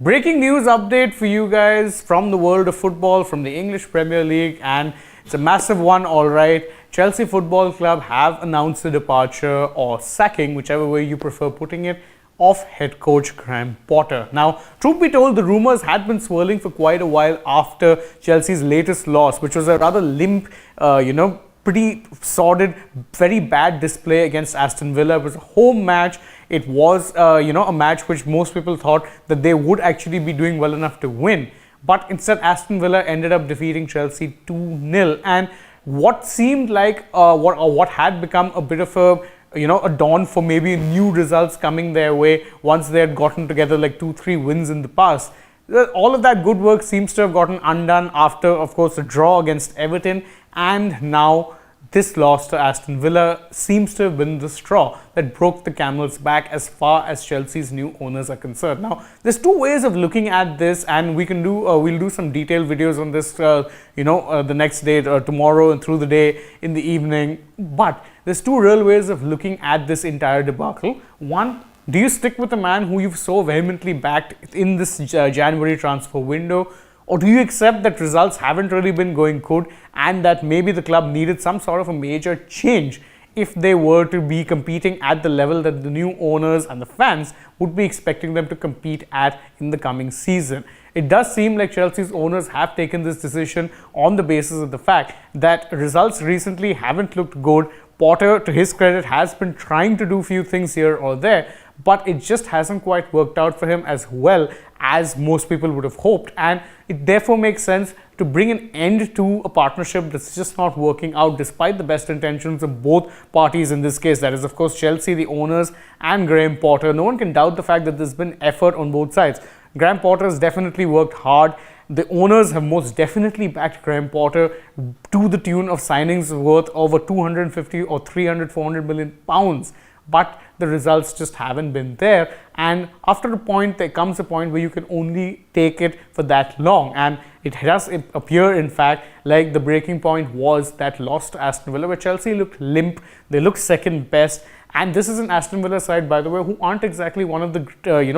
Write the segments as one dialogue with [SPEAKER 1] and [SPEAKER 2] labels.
[SPEAKER 1] Breaking news update for you guys from the world of football, from the English Premier League, and it's a massive one, all right. Chelsea Football Club have announced the departure or sacking, whichever way you prefer putting it, of head coach Graham Potter. Now, truth be told, the rumours had been swirling for quite a while after Chelsea's latest loss, which was a rather limp, pretty sordid, very bad display against Aston Villa. It was a home match. It was, a match which most people thought that they would actually be doing well enough to win. But instead, Aston Villa ended up defeating Chelsea 2-0. And what seemed like what had become a bit of a dawn for maybe new results coming their way once they had gotten together like 2-3 wins in the past. All of that good work seems to have gotten undone after, of course, the draw against Everton, and now this loss to Aston Villa seems to have been the straw that broke the camel's back as far as Chelsea's new owners are concerned. Now, there's two ways of looking at this, and we'll do some detailed videos on this, the next day, tomorrow, and through the day in the evening. But there's two real ways of looking at this entire debacle. One, do you stick with the man who you've so vehemently backed in this January transfer window? Or do you accept that results haven't really been going good and that maybe the club needed some sort of a major change if they were to be competing at the level that the new owners and the fans would be expecting them to compete at in the coming season? It does seem like Chelsea's owners have taken this decision on the basis of the fact that results recently haven't looked good. Potter, to his credit, has been trying to do a few things here or there, but it just hasn't quite worked out for him as well as most people would have hoped, and it therefore makes sense to bring an end to a partnership that's just not working out despite the best intentions of both parties in this case. That is, of course, Chelsea, the owners, and Graham Potter. No one can doubt the fact that there's been effort on both sides. Graham Potter has definitely worked hard. The owners have most definitely backed Graham Potter to the tune of signings worth over 250 or 300, 400 million pounds. But the results just haven't been there, and after a point there comes a point where you can only take it for that long, and it does appear in fact like the breaking point was that loss to Aston Villa, where Chelsea looked limp, they looked second best. And this is an Aston Villa side, by the way, who aren't exactly one of the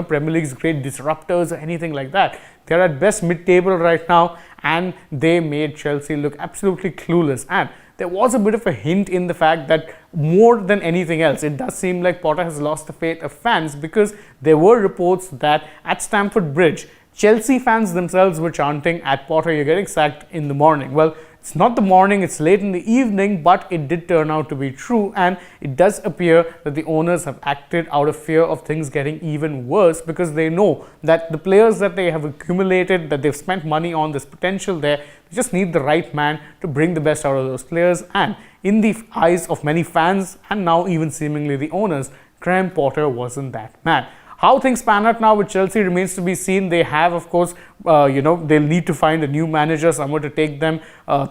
[SPEAKER 1] Premier League's great disruptors or anything like that. They're at best mid-table right now, and they made Chelsea look absolutely clueless. And there was a bit of a hint in the fact that more than anything else, it does seem like Potter has lost the faith of fans, because there were reports that at Stamford Bridge, Chelsea fans themselves were chanting at Potter, "You're getting sacked," in the morning. Well, it's not the morning, it's late in the evening, but it did turn out to be true, and it does appear that the owners have acted out of fear of things getting even worse, because they know that the players that they have accumulated, that they've spent money on, this potential there, they just need the right man to bring the best out of those players. And in the eyes of many fans, and now even seemingly the owners, Graham Potter wasn't that man. How things pan out now with Chelsea remains to be seen. They have, of course, they'll need to find a new manager, someone to take them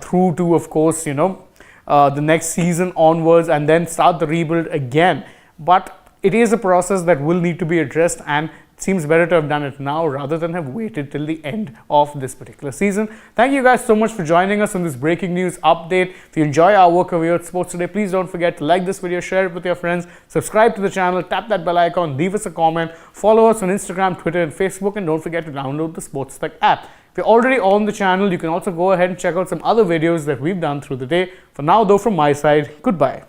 [SPEAKER 1] through to, of course, the next season onwards, and then start the rebuild again. But it is a process that will need to be addressed, and it seems better to have done it now rather than have waited till the end of this particular season. Thank you guys so much for joining us on this breaking news update. If you enjoy our work over here at Sports Today, please don't forget to like this video, share it with your friends, subscribe to the channel, tap that bell icon, leave us a comment, follow us on Instagram, Twitter, and Facebook, and don't forget to download the AajTak app. If you're already on the channel, you can also go ahead and check out some other videos that we've done through the day. For now, though, from my side, goodbye.